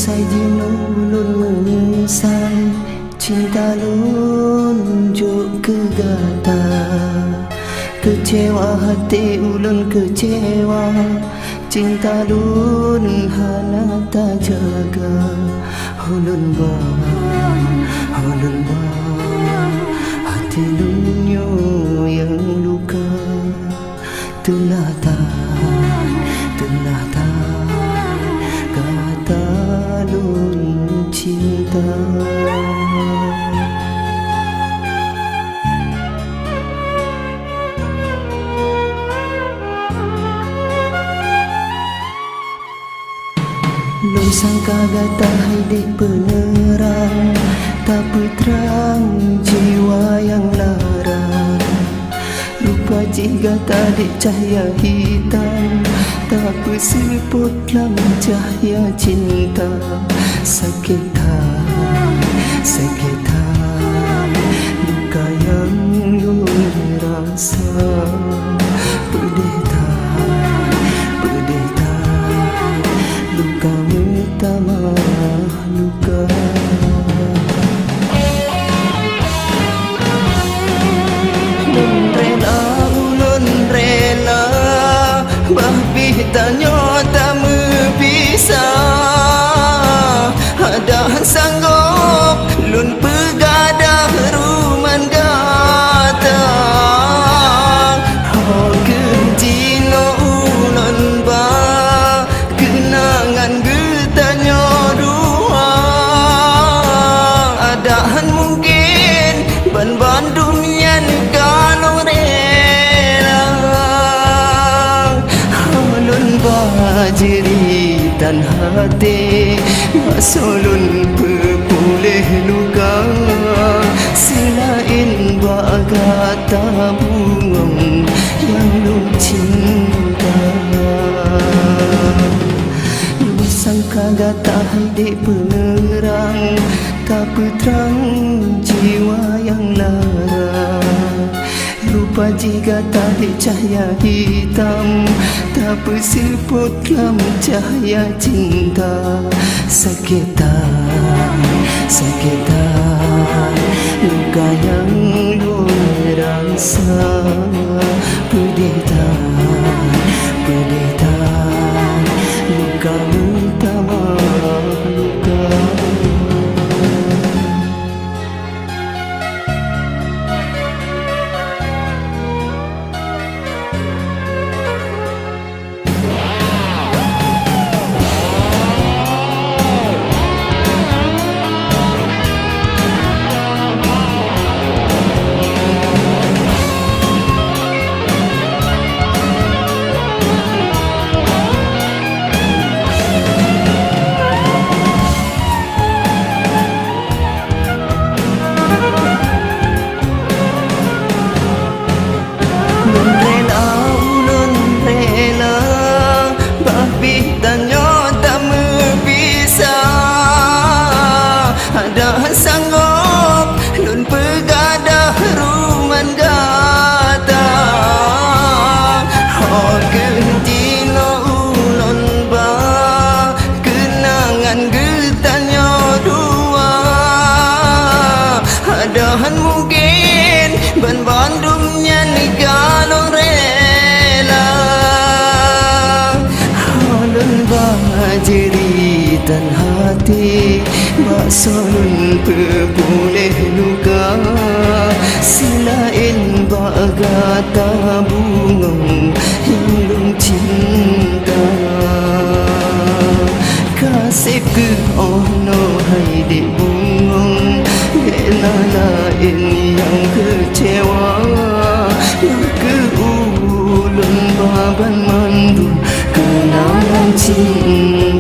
Sai dino ulun menyesal, cinta lun juk kegata. Kecewa hati ulun kecewa, cinta lun hana tak jaga. Ulun ba, hati lun yang luka. Telah tak kata lun cinta. Lun sangka gata hidup penerang, tapi terang jiwa yang larang. Rupa jika tadi cahaya hitam, tak berseput dalam cahaya cinta. Sakit luka yang lun rasa. Pedih luka utama luka. Ulun rela bahbih tanya tak bisa. Ada sanggup lun pegadah ruman gata. Oh kenjino ulun ba kenangan getanya dua. Adahan mungkin ban-bandung yang kalau rela. Ulun bajeritan hati, masulun pepulih luka. Selain bagata bungong yang lun cinta. Lun sangka gata hidup penerang, tapi terang jiwa yang lara. Rupa jika tadi cahaya hitam, tak berseput dalam cahaya cinta. Sakit luka yang lun rasa. Pedih luka utama luka. Ada sanggup lun pegadah ruman gata. Oh kenjino ulun ba kenangan getanya dua. Adahan mungkin ban-bandungnya ni kalau rela. Ulun bajeritan hati, masulun pepulih luka. Selain bagata bungong yang lun cinta. Kasih ke ono hidup bungong, bela lain yang kecewa. Yang ke ulun baban mandun kenangan cinta.